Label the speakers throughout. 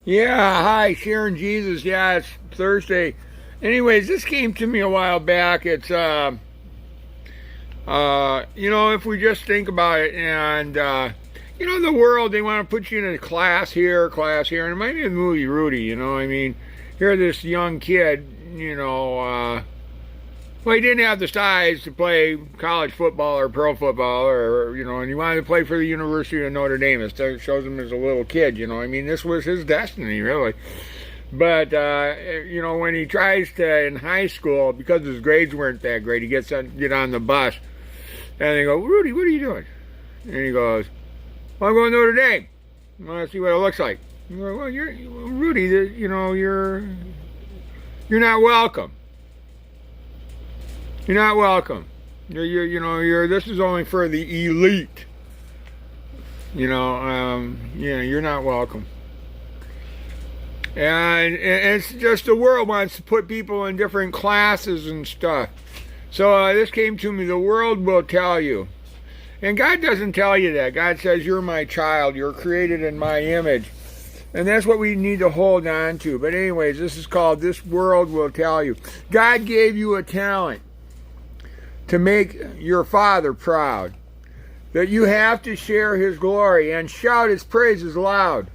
Speaker 1: Yeah, hi, Sharon Jesus. Yeah, it's Thursday. Anyways, this came to me a while back. It's if we just think about it, and in the world they want to put you in a class here, and it might be the movie Rudy. I mean, here this young kid, well, he didn't have the size to play college football or pro football, and he wanted to play for the University of Notre Dame. It shows him as a little kid, I mean, this was his destiny, really. But, when he tries to, in high school, because his grades weren't that great, he get on the bus, and they go, Rudy, what are you doing? And he goes, well, I'm going to Notre Dame. I want to see what it looks like. You go, well, Rudy, you're not welcome. You're not welcome. This is only for the elite. You're not welcome. And it's just the world wants to put people in different classes and stuff. So this came to me, the world will tell you. And God doesn't tell you that. God says, you're my child. You're created in my image. And that's what we need to hold on to. But anyways, this is called This World Will Tell You. God gave you a talent to make your Father proud, that you have to share His glory and shout His praises loud.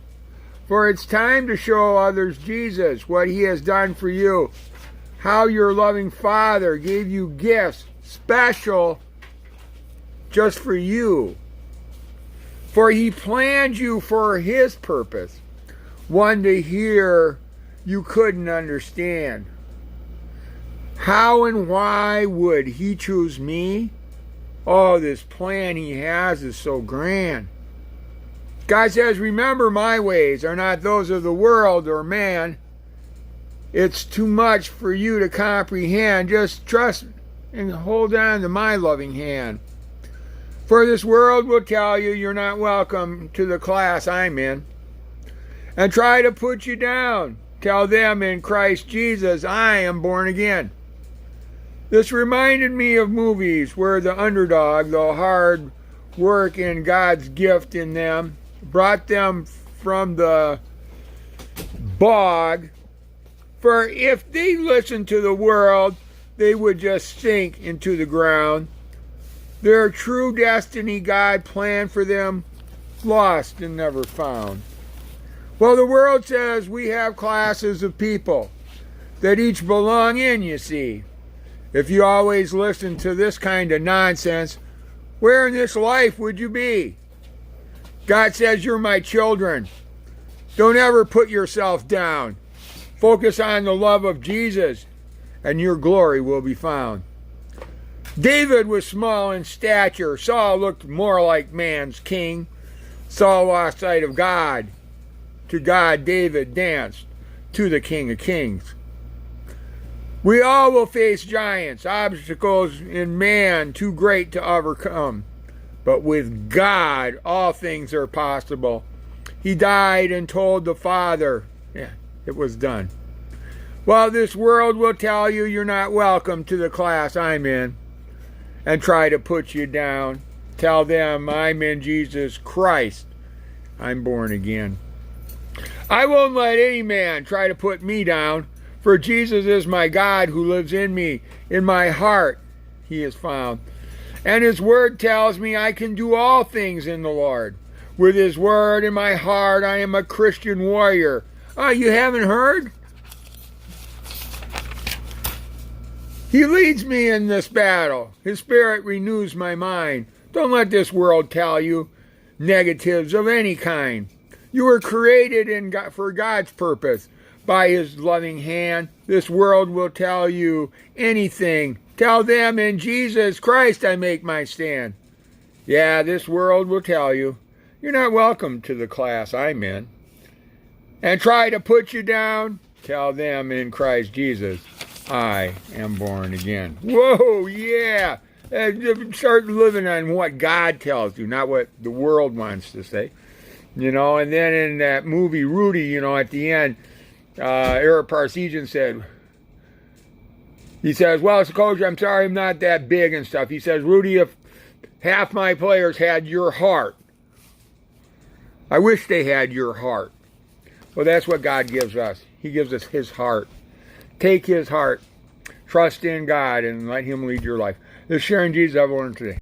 Speaker 1: For it's time to show others Jesus, what He has done for you, how your loving Father gave you gifts special just for you. For He planned you for His purpose, one to hear you couldn't understand. How and why would He choose me? Oh, this plan He has is so grand. God says, remember my ways are not those of the world or man. It's too much for you to comprehend. Just trust and hold on to my loving hand. For this world will tell you you're not welcome to the class I'm in, and try to put you down. Tell them in Christ Jesus I am born again. This reminded me of movies where the underdog, the hard work and God's gift in them, brought them from the bog. For if they listened to the world, they would just sink into the ground. Their true destiny God planned for them, lost and never found. Well, the world says we have classes of people that each belong in, you see. If you always listen to this kind of nonsense, where in this life would you be? God says you're my children. Don't ever put yourself down. Focus on the love of Jesus, and your glory will be found. David was small in stature. Saul looked more like man's king. Saul lost sight of God. To God, David danced to the King of Kings. We all will face giants, obstacles in man too great to overcome. But with God, all things are possible. He died and told the Father, it was done. Well, this world will tell you you're not welcome to the class I'm in, and try to put you down. Tell them I'm in Jesus Christ. I'm born again. I won't let any man try to put me down. For Jesus is my God who lives in me. In my heart He is found. And His word tells me I can do all things in the Lord. With His word in my heart, I am a Christian warrior. Oh, you haven't heard? He leads me in this battle. His Spirit renews my mind. Don't let this world tell you negatives of any kind. You were created for God's purpose. By His loving hand, this world will tell you anything. Tell them in Jesus Christ I make my stand. Yeah, this world will tell you you're not welcome to the class I'm in, and try to put you down. Tell them in Christ Jesus I am born again. Whoa, yeah. Start living on what God tells you, not what the world wants to say. And then in that movie Rudy, at the end, Eric Parseghian said, he says, well, Coach, I'm sorry I'm not that big and stuff. He says, Rudy, if half my players had your heart, I wish they had your heart. Well, that's what God gives us. He gives us His heart. Take His heart. Trust in God and let Him lead your life. This is Sharing Jesus I've learned today.